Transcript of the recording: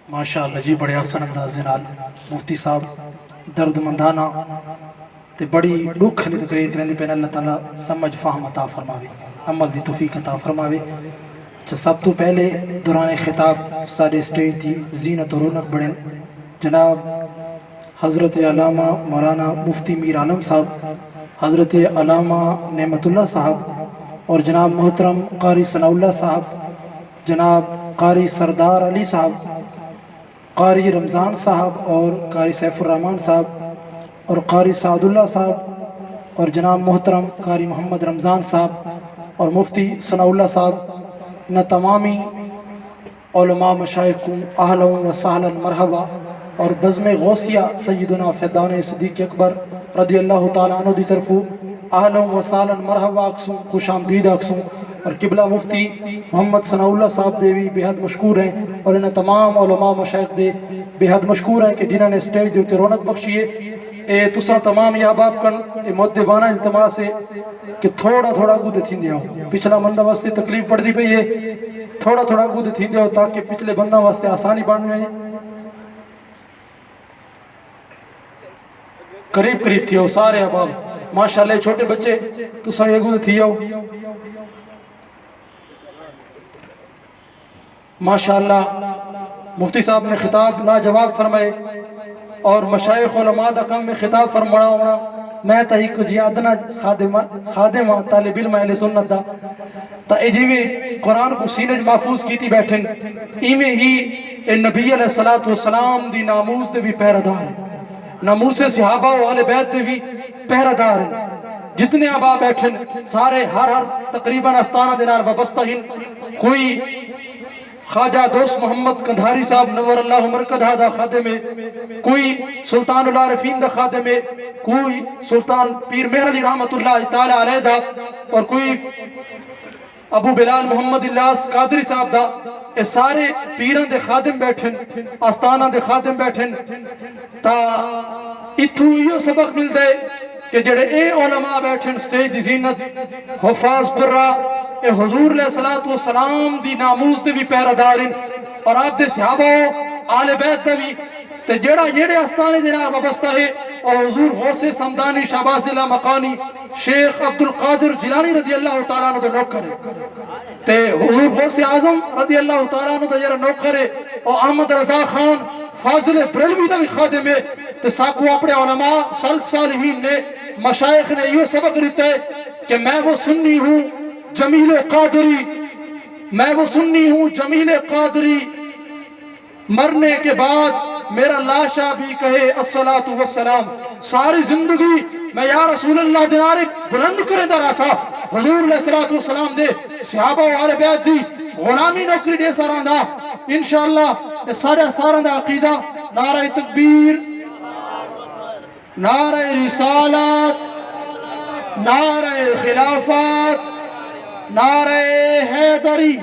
ماشاءاللہ جی بڑے آسان انداز نال مفتی صاحب درد مندانہ تے بڑی دکھ لی تقریر کرنے پہنے اللہ تعالیٰ سمجھ فہم عطا فرماوے، عمل دی توفیق عطا فرماوے۔ سب تو پہلے دوران خطاب سارے اسٹیج دی زینت و رونق بڑھن جناب حضرت علامہ مولانا مفتی میر عالم صاحب، حضرت علامہ نعمت اللہ صاحب اور جناب محترم قاری ثناء اللہ صاحب، جناب قاری سردار علی صاحب، قاری رمضان صاحب اور قاری سیف الرحمن صاحب اور قاری سعد اللہ صاحب اور جناب محترم قاری محمد رمضان صاحب اور مفتی ثناء اللہ صاحب، ان تمامی علماء مشائخ کو اہلا و سہلا مرحبا، اور بزم غوثیہ سیدنا فدان صدیق اکبر رضی اللہ تعالیٰ عنہ دی طرفو اہلا و سہلا مرحبا اکسوں، خوش آمدید اکسوں، اور قبلہ مفتی محمد ثناء اللہ صاحب دے بھی بہت مشکور ہیں، اور ان تمام علماء مشائخ دے بہت مشکور ہیں کہ جنہوں نے اسٹیج دے ہوتے رونق بخشیے۔ اے تساں تمام یا باپ کن اے مدبانہ التماس ہے کہ تھوڑا تھوڑا گود تھی دیا ہو، پچھلا بندہ واسطے تکلیف پڑ دی پئی ہے، تھوڑا تھوڑا گود تھی دیا ہو تاکہ پچھلے بندہ واسطے آسانی بن جائے۔ قریب قریب تھی ہو سارے احباب، ماشاءاللہ چھوٹے بچے تساں یہ گود تھی ہو، ماشاءاللہ مفتی صاحب نے خطاب لاجواب فرمائے، اور مشائخ علماء دا کم میں خطاب فرمانا ہونا، میں تحیق جی ادنا خادم طالب علم اہل سنت دا تا اجیوے قرآن کو سینج محفوظ کیتی بیٹھن، ایمیں ہی نبی علیہ السلام دی ناموس دے بھی پہرادار ہیں، ناموس صحابہ و اہل بیت دے بھی پہرادار ہیں، جتنے آبا بیٹھن سارے ہر تقریباً استانہ دینار وابستہ ہیں، کوئی خواجہ دوست محمد کندھاری صاحب نور اللہ مرکدہ دا خادم ہے، کوئی سلطان العارفین دا خادم ہے، کوئی سلطان پیر مہر علی رحمت اللہ تعالیٰ علیہ دا، اور کوئی ابو بلال محمد الیاس قادری صاحب دا، اس سارے پیران دے خادم بیٹھن، آستانہ دے خادم بیٹھن، تا اتھو یہ سبق مل دے کہ جڑے اے علماء بیٹھن سٹیج دی زینت حفاظ قرآ اے حضور علیہ السلام دی ناموس دے بھی پہرادارن، اور آپ دے صحابہ آل بیت دے بھی تے جڑے استانے دینا وابستہ ہے، اور حضور غوث سمدانی شہباز اللہ مقانی شیخ عبدالقادر جیلانی رضی اللہ تعالیٰ عنہ دے نوکر ہے، تے حضور غوث اعظم رضی اللہ تعالیٰ عنہ دے جڑا نوکر ہے، اور احمد رضا خان فاضل بریلوی دا بھی خادم ہے، تے ساکو اپنے علماء سلف صالحین نے مشائخ نے یہ سبق دیتا ہے کہ میں وہ سنی ہوں جمیل قادری، میں وہ سنی ہوں جمیل قادری، مرنے کے بعد میرا لاشا بھی کہے الصلاۃ والسلام، ساری زندگی میں یا رسول اللہ دینارے بلند کرے دا راسا حضور علیہ السلام دے صحابہ و آل بیت دی غلامی نوکری دے ساران دا، انشاءاللہ اس سارے ساران دا عقیدہ نعرہ تکبیر، نعرہ رسالت، نعرہ خلافت، نعرہ حیدری۔